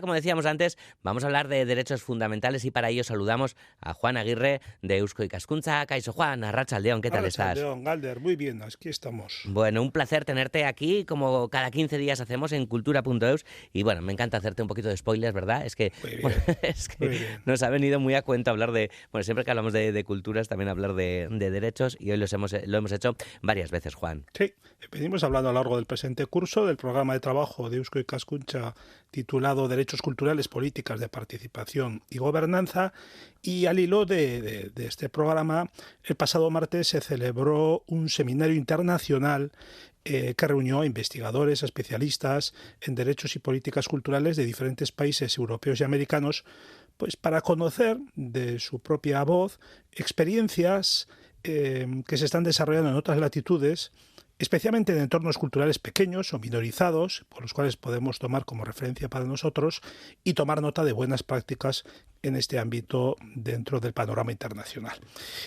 Como decíamos antes, vamos a hablar de derechos fundamentales y para ello saludamos a Juan Aguirre de Eusko Ikaskuntza. Kaixo Juan, arratsaldeon, ¿qué tal estás? Arratsaldeon, Galder, muy bien, aquí estamos. Bueno, un placer tenerte aquí, como cada 15 días hacemos en cultura.eus. Y bueno, me encanta hacerte un poquito de spoilers, ¿verdad? Es que, Muy bien, bueno, es que muy bien. nos ha venido muy a cuento hablar de, bueno, siempre que hablamos de culturas, también hablar de derechos, y hoy lo hemos hecho varias veces, Juan. Sí, venimos hablando a lo largo del presente curso del programa de trabajo de Eusko Ikaskuntza titulado Derechos Culturales, Políticas de Participación y Gobernanza, y al hilo de este programa, el pasado martes se celebró un seminario internacional que reunió a investigadores, especialistas en derechos y políticas culturales de diferentes países europeos y americanos, pues para conocer de su propia voz experiencias que se están desarrollando en otras latitudes, especialmente en entornos culturales pequeños o minorizados, por los cuales podemos tomar como referencia para nosotros y tomar nota de buenas prácticas en este ámbito dentro del panorama internacional.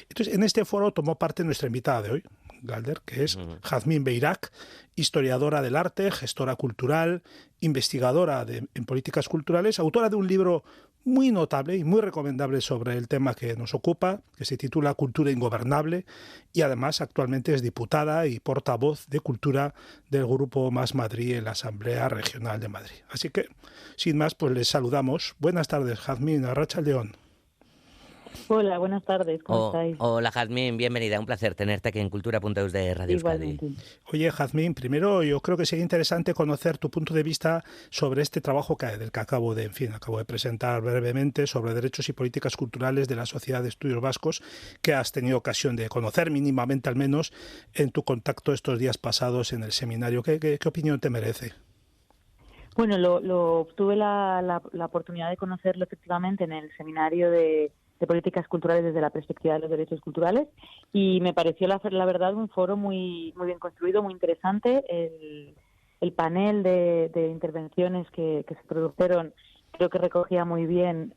Entonces, en este foro tomó parte nuestra invitada de hoy, Galder, que es Jazmín Beirak, historiadora del arte, gestora cultural, investigadora en políticas culturales, autora de un libro muy notable y muy recomendable sobre el tema que nos ocupa, que se titula Cultura Ingobernable, y además actualmente es diputada y portavoz de Cultura del Grupo Más Madrid en la Asamblea Regional de Madrid. Así que, sin más, pues les saludamos. Buenas tardes, Jazmín, arratsaldeon. Hola, buenas tardes, ¿cómo estáis? Hola, Jazmín, bienvenida, un placer tenerte aquí en cultura.eus de Radio Euskadi. Oye, Jazmín, primero yo creo que sería interesante conocer tu punto de vista sobre este trabajo del que acabo de presentar brevemente sobre derechos y políticas culturales de la Sociedad de Estudios Vascos, que has tenido ocasión de conocer mínimamente al menos en tu contacto estos días pasados en el seminario. ¿Qué opinión te merece? Bueno, tuve la oportunidad de conocerlo efectivamente en el seminario de políticas culturales desde la perspectiva de los derechos culturales y me pareció la verdad un foro muy bien construido, muy interesante. El panel de intervenciones que se produjeron creo que recogía muy bien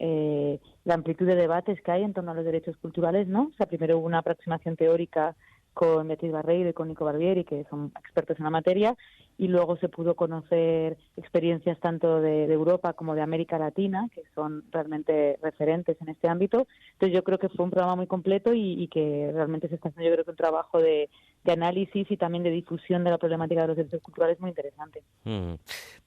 la amplitud de debates que hay en torno a los derechos culturales, ¿no? O sea, primero hubo una aproximación teórica con Beatriz Barreiro y con Nico Barbieri, que son expertos en la materia, y luego se pudo conocer experiencias tanto de Europa como de América Latina, que son realmente referentes en este ámbito. Entonces yo creo que fue un programa muy completo y que realmente se está haciendo, yo creo que un trabajo de análisis y también de difusión de la problemática de los derechos culturales muy interesante.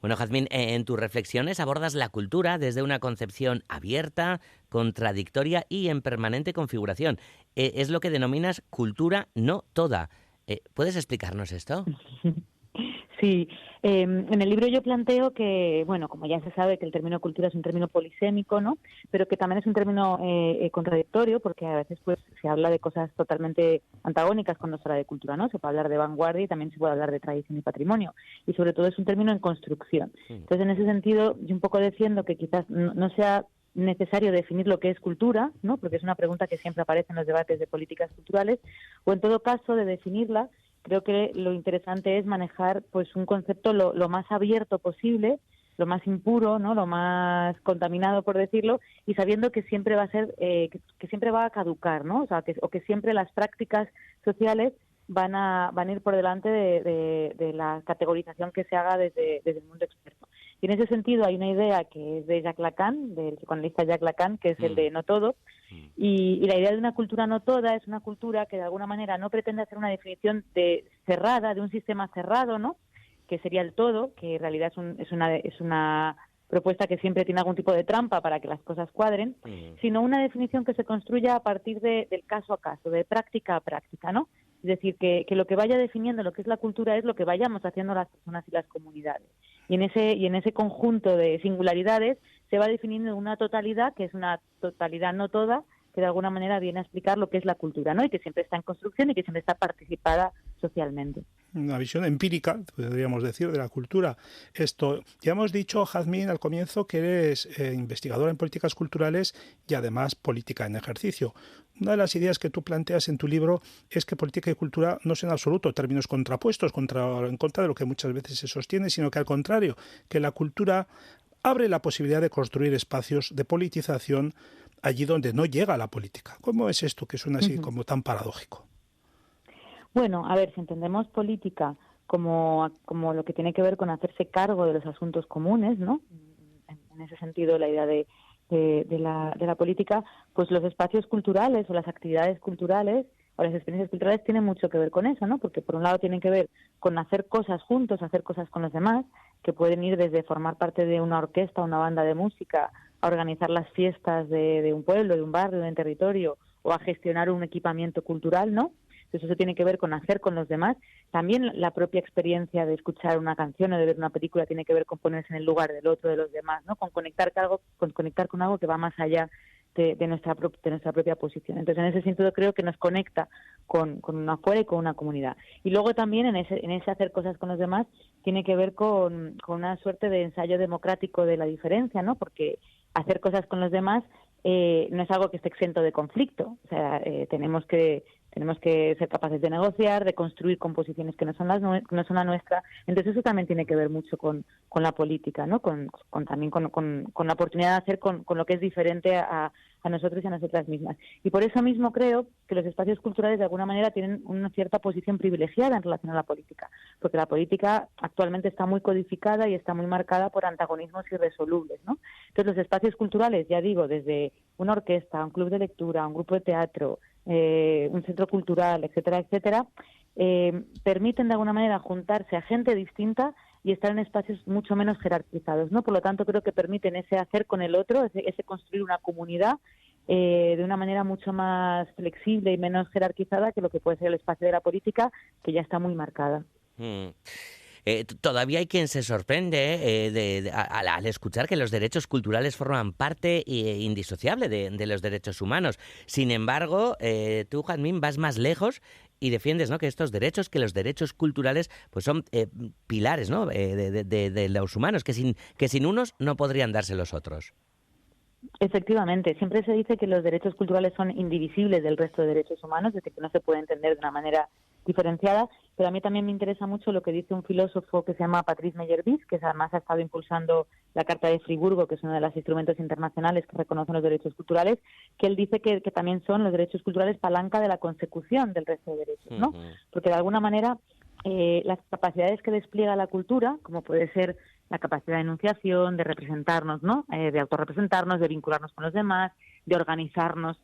Bueno, Jazmín, en tus reflexiones abordas la cultura desde una concepción abierta, contradictoria y en permanente configuración. Es lo que denominas cultura no toda. ¿Puedes explicarnos esto? Sí, en el libro yo planteo que, bueno, como ya se sabe que el término cultura es un término polisémico, ¿no? Pero que también es un término contradictorio, porque a veces pues se habla de cosas totalmente antagónicas cuando se habla de cultura, ¿no? Se puede hablar de vanguardia y también se puede hablar de tradición y patrimonio. Y sobre todo es un término en construcción. Entonces, en ese sentido, yo un poco defiendo que quizás no sea necesario definir lo que es cultura, ¿no? Porque es una pregunta que siempre aparece en los debates de políticas culturales, o en todo caso de definirla. Creo que lo interesante es manejar pues un concepto lo más abierto posible, lo más impuro, ¿no? Lo más contaminado, por decirlo, y sabiendo que siempre va a ser que siempre va a caducar, ¿no? O sea, que siempre las prácticas sociales van a ir por delante de la categorización que se haga desde el mundo experto. Y en ese sentido hay una idea que es de Jacques Lacan, del psicoanalista Jacques Lacan, que es el de no todo. Y la idea de una cultura no toda es una cultura que de alguna manera no pretende hacer una definición cerrada, de un sistema cerrado, ¿no? Que sería el todo, que en realidad es una propuesta que siempre tiene algún tipo de trampa para que las cosas cuadren, sino una definición que se construya a partir del caso a caso, de práctica a práctica, ¿no? Es decir, que lo que vaya definiendo lo que es la cultura es lo que vayamos haciendo las personas y las comunidades. Y en ese conjunto de singularidades se va definiendo una totalidad, que es una totalidad no toda, que de alguna manera viene a explicar lo que es la cultura, ¿no? Y que siempre está en construcción y que siempre está participada socialmente. Una visión empírica, podríamos decir, de la cultura. Esto, ya hemos dicho, Jazmín, al comienzo que eres investigadora en políticas culturales y además política en ejercicio. Una de las ideas que tú planteas en tu libro es que política y cultura no son en absoluto términos contrapuestos en contra de lo que muchas veces se sostiene, sino que al contrario, que la cultura abre la posibilidad de construir espacios de politización allí donde no llega la política. ¿Cómo es esto que suena así como tan paradójico? Bueno, a ver, si entendemos política como lo que tiene que ver con hacerse cargo de los asuntos comunes, ¿no? En en ese sentido la idea de la política, pues los espacios culturales o las actividades culturales o las experiencias culturales tienen mucho que ver con eso, ¿no? Porque por un lado tienen que ver con hacer cosas juntos, hacer cosas con los demás, que pueden ir desde formar parte de una orquesta, una banda de música, a organizar las fiestas de un pueblo, de un barrio, de un territorio, o a gestionar un equipamiento cultural, ¿no? Entonces eso tiene que ver con hacer con los demás. También la propia experiencia de escuchar una canción o de ver una película tiene que ver con ponerse en el lugar del otro, de los demás, ¿no? Con conectar con algo que va más allá de nuestra propia posición. Entonces, en ese sentido, creo que nos conecta con una afuera y con una comunidad. Y luego también en ese hacer cosas con los demás tiene que ver con una suerte de ensayo democrático de la diferencia, ¿no? Porque hacer cosas con los demás no es algo que esté exento de conflicto. O sea, tenemos que ser capaces de negociar, de construir composiciones que no son la nuestra. Entonces eso también tiene que ver mucho con la política, ¿no? También con la oportunidad de hacer con lo que es diferente a nosotros y a nosotras mismas. Y por eso mismo creo que los espacios culturales de alguna manera tienen una cierta posición privilegiada en relación a la política, porque la política actualmente está muy codificada y está muy marcada por antagonismos irresolubles, ¿no? Entonces los espacios culturales, ya digo, desde una orquesta, un club de lectura, un grupo de teatro, un centro cultural, etcétera, etcétera, permiten de alguna manera juntarse a gente distinta y estar en espacios mucho menos jerarquizados, ¿no? Por lo tanto, creo que permiten ese hacer con el otro, ese construir una comunidad de una manera mucho más flexible y menos jerarquizada que lo que puede ser el espacio de la política, que ya está muy marcada. Todavía hay quien se sorprende al escuchar que los derechos culturales forman parte indisociable de los derechos humanos. Sin embargo, tú, Jazmín, vas más lejos y defiendes, ¿no?, que estos derechos, que los derechos culturales, pues son pilares, ¿no?, de los humanos, que sin unos no podrían darse los otros. Efectivamente, siempre se dice que los derechos culturales son indivisibles del resto de derechos humanos, es decir, que no se puede entender de una manera diferenciada, pero a mí también me interesa mucho lo que dice un filósofo que se llama Patrice Meyer-Wiesk, que además ha estado impulsando la Carta de Friburgo, que es uno de los instrumentos internacionales que reconocen los derechos culturales, que él dice que también son los derechos culturales palanca de la consecución del resto de derechos, ¿no? Porque de alguna manera las capacidades que despliega la cultura, como puede ser la capacidad de enunciación, de representarnos, ¿no? De autorrepresentarnos, de vincularnos con los demás, de organizarnos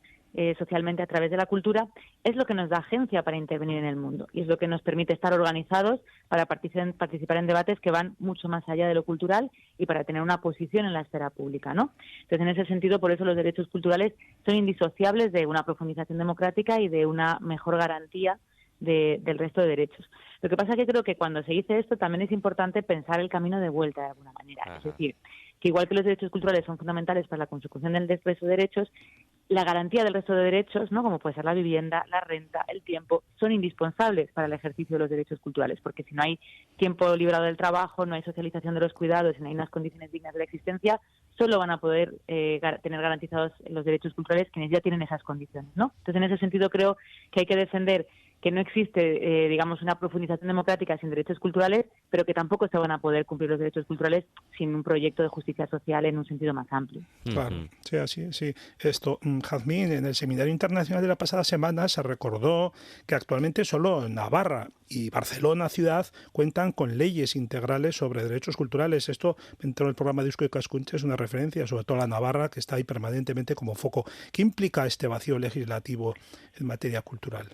socialmente a través de la cultura, es lo que nos da agencia para intervenir en el mundo y es lo que nos permite estar organizados para participar en debates que van mucho más allá de lo cultural y para tener una posición en la esfera pública, ¿no? Entonces, en ese sentido, por eso los derechos culturales son indisociables de una profundización democrática y de una mejor garantía del resto de derechos. Lo que pasa es que creo que cuando se dice esto también es importante pensar el camino de vuelta de alguna manera. Ajá. Es decir, que igual que los derechos culturales son fundamentales para la consecución del resto de derechos, la garantía del resto de derechos, ¿no?, como puede ser la vivienda, la renta, el tiempo, son indispensables para el ejercicio de los derechos culturales, porque si no hay tiempo librado del trabajo, no hay socialización de los cuidados, no hay unas condiciones dignas de la existencia, solo van a poder tener garantizados los derechos culturales quienes ya tienen esas condiciones, ¿no? Entonces, en ese sentido, creo que hay que defender que no existe, digamos, una profundización democrática sin derechos culturales, pero que tampoco se van a poder cumplir los derechos culturales sin un proyecto de justicia social en un sentido más amplio. Claro, sí, así, sí. Esto, Jazmín, en el Seminario Internacional de la pasada semana se recordó que actualmente solo Navarra y Barcelona ciudad cuentan con leyes integrales sobre derechos culturales. Esto, dentro del programa de Eusko Ikaskuntza, es una referencia, sobre todo a la Navarra, que está ahí permanentemente como foco. ¿Qué implica este vacío legislativo en materia cultural?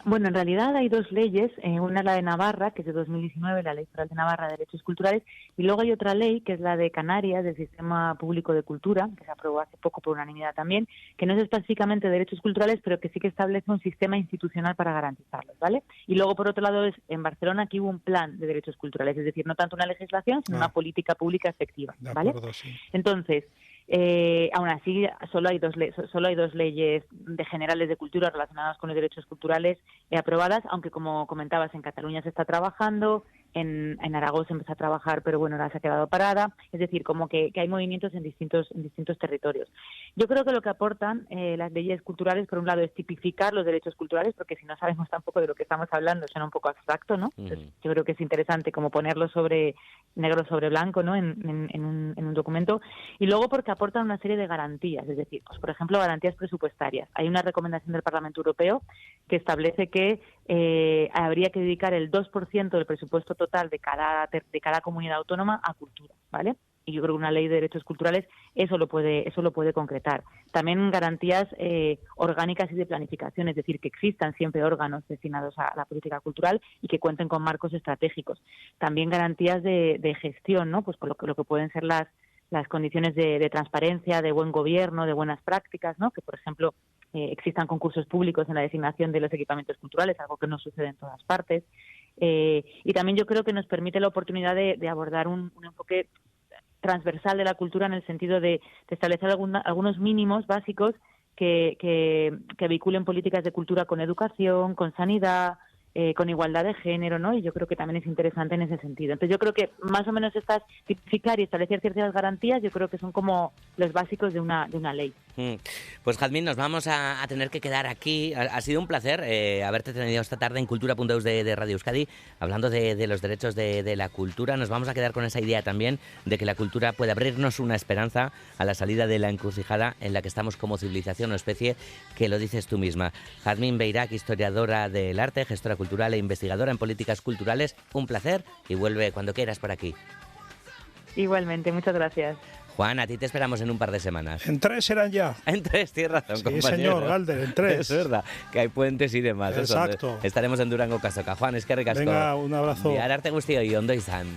Bueno, en realidad hay dos leyes, una es la de Navarra, que es de 2019, la Ley Foral de Navarra de Derechos Culturales, y luego hay otra ley, que es la de Canarias, del Sistema Público de Cultura, que se aprobó hace poco por unanimidad también, que no es específicamente de derechos culturales, pero que sí que establece un sistema institucional para garantizarlos, ¿vale? Y luego, por otro lado, en Barcelona aquí hubo un plan de derechos culturales, es decir, no tanto una legislación, sino una política pública efectiva, ¿vale? De acuerdo, sí. Entonces, aún así, solo hay dos leyes generales de cultura relacionadas con los derechos culturales aprobadas, aunque como comentabas, en Cataluña se está trabajando, en Aragón se empezó a trabajar, pero bueno, ahora se ha quedado parada. Es decir, como que hay movimientos en distintos territorios. Yo creo que lo que aportan las leyes culturales, por un lado, es tipificar los derechos culturales, porque si no sabemos tampoco de lo que estamos hablando, suena un poco abstracto, ¿no? Entonces, yo creo que es interesante como ponerlo negro sobre blanco, ¿no?, en un documento. Y luego porque aportan una serie de garantías, es decir, pues por ejemplo, garantías presupuestarias. Hay una recomendación del Parlamento Europeo que establece que habría que dedicar el 2% del presupuesto total de cada comunidad autónoma a cultura, ¿vale? y yo creo que una ley de derechos culturales eso lo puede concretar. También garantías orgánicas y de planificación, es decir, que existan siempre órganos destinados a la política cultural y que cuenten con marcos estratégicos. También garantías de gestión, ¿no? Pues con lo que pueden ser las condiciones de transparencia, de buen gobierno, de buenas prácticas, ¿no? Que, por ejemplo, existan concursos públicos en la designación de los equipamientos culturales, algo que no sucede en todas partes. Y también yo creo que nos permite la oportunidad de abordar un enfoque transversal de la cultura en el sentido de establecer algunos mínimos básicos que vehiculen políticas de cultura con educación, con sanidad, con igualdad de género, ¿no? Y yo creo que también es interesante en ese sentido. Entonces yo creo que más o menos tipificar y establecer ciertas garantías, yo creo que son como los básicos de una ley. Pues Jazmín, nos vamos a tener que quedar aquí. Ha sido un placer haberte tenido esta tarde en Cultura.eus de Radio Euskadi, hablando de los derechos de la cultura. Nos vamos a quedar con esa idea también de que la cultura puede abrirnos una esperanza a la salida de la encrucijada en la que estamos como civilización o especie, que lo dices tú misma. Jazmín Beirac, historiadora del arte, gestora cultural e investigadora en políticas culturales, un placer y vuelve cuando quieras por aquí. Igualmente, muchas gracias. Juan, a ti te esperamos en un par de semanas. En 3 serán ya. En 3, tienes razón, sí, compañero. Señor Galder, en 3. Es verdad, que hay puentes y demás. Exacto. Estaremos en Durango, Casoca. Juan, es que ricasco. Venga, un abrazo. Bihar arte guztioi, ondo izan.